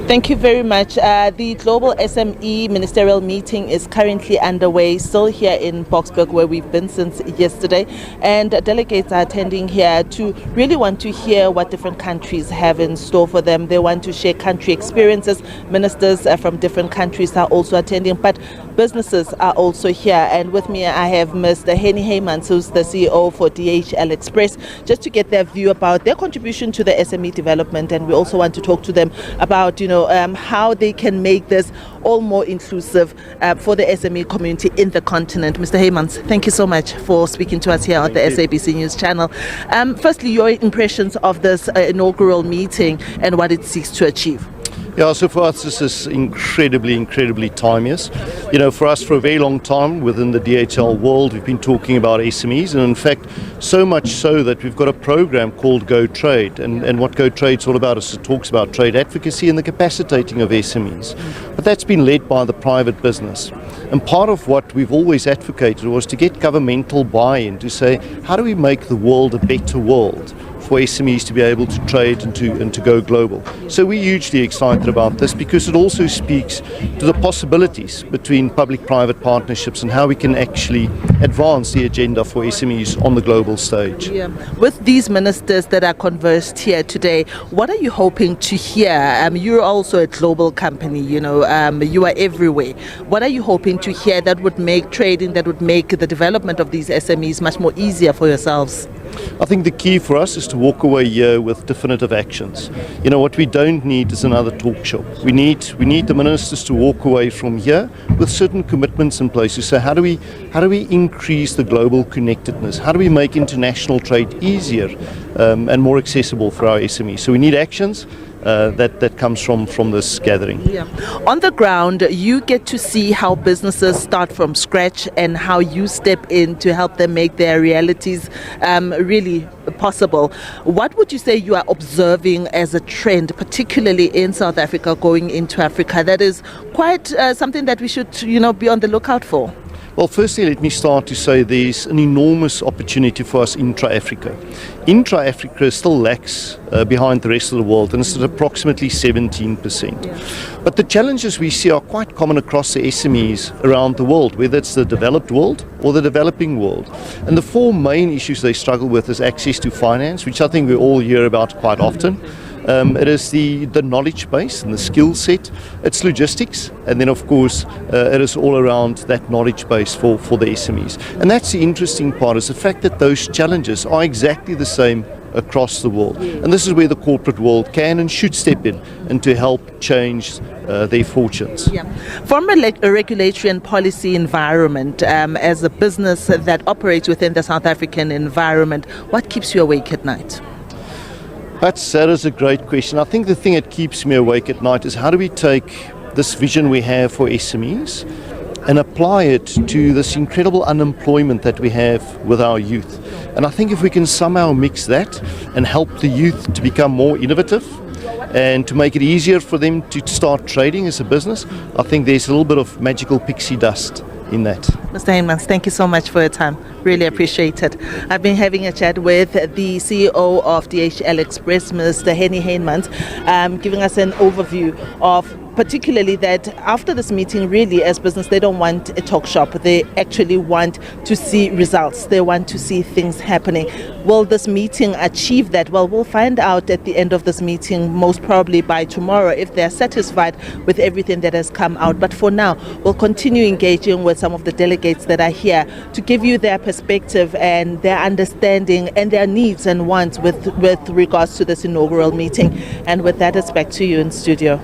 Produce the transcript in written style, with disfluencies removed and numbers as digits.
Thank you very much. The Global SME Ministerial meeting is currently underway, still here in Boksburg, where we've been since yesterday. And delegates are attending here to really want to hear what different countries have in store for them. They want to share country experiences. Ministers from different countries are also attending, but businesses are also here. And with me, I have Mr. Henny Heymans, who's the CEO for DHL Express, just to get their view about their contribution to the SME development. And we also want to talk to them about, how they can make this all more inclusive for the SME community in the continent. Mr. Heymans, thank you so much for speaking to us here on the SABC News channel. Firstly, your impressions of this inaugural meeting and what it seeks to achieve. Yeah, so for us this is incredibly timeless. For us for a very long time within the DHL world we've been talking about SMEs, and in fact so much so that we've got a program called Go Trade, and what Go Trade's all about is it talks about trade advocacy and the capacitating of SMEs. But that's been led by the private business. And part of what we've always advocated was to get governmental buy-in to say, how do we make the world a better world for SMEs to be able to trade and to go global. So we're hugely excited about this because it also speaks to the possibilities between public-private partnerships and how we can actually advance the agenda for SMEs on the global stage. Yeah. With these ministers that are conversed here today, what are you hoping to hear? You're also a global company, you are everywhere. What are you hoping to hear that would make trading, that would make the development of these SMEs much more easier for yourselves? I think the key for us is to walk away here with definitive actions. What we don't need is another talk shop. We need the ministers to walk away from here with certain commitments in place to say how do we increase the global connectedness? How do we make international trade easier and more accessible for our SMEs? So we need actions. That comes from this gathering. Yeah. On the ground, you get to see how businesses start from scratch and how you step in to help them make their realities really possible. What would you say you are observing as a trend, particularly in South Africa going into Africa, that is quite something that we should be on the lookout for? Well, firstly, let me start to say there's an enormous opportunity for us intra-Africa. Intra-Africa still lags behind the rest of the world, and it's at approximately 17%. Yeah. But the challenges we see are quite common across the SMEs around the world, whether it's the developed world or the developing world. And the four main issues they struggle with is access to finance, which I think we all hear about quite often. It is the knowledge base and the skill set, it's logistics, and then of course it is all around that knowledge base for the SMEs. And that's the interesting part, is the fact that those challenges are exactly the same across the world. And this is where the corporate world can and should step in and to help change their fortunes. Yeah. From a regulatory and policy environment, as a business that operates within the South African environment, what keeps you awake at night? That is a great question. I think the thing that keeps me awake at night is how do we take this vision we have for SMEs and apply it to this incredible unemployment that we have with our youth. And I think if we can somehow mix that and help the youth to become more innovative and to make it easier for them to start trading as a business, I think there's a little bit of magical pixie dust in that. Mr. Heymans, thank you so much for your time. Really appreciate it. I've been having a chat with the CEO of DHL Express, Mr. Henny Heymans, giving us an overview of particularly that after this meeting, really, as business, they don't want a talk shop. They actually want to see results. They want to see things happening. Will this meeting achieve that? Well, we'll find out at the end of this meeting, most probably by tomorrow, if they're satisfied with everything that has come out. But for now, we'll continue engaging with some of the delegates that are here to give you their perspective and their understanding and their needs and wants with regards to this inaugural meeting. And with that, it's back to you in studio.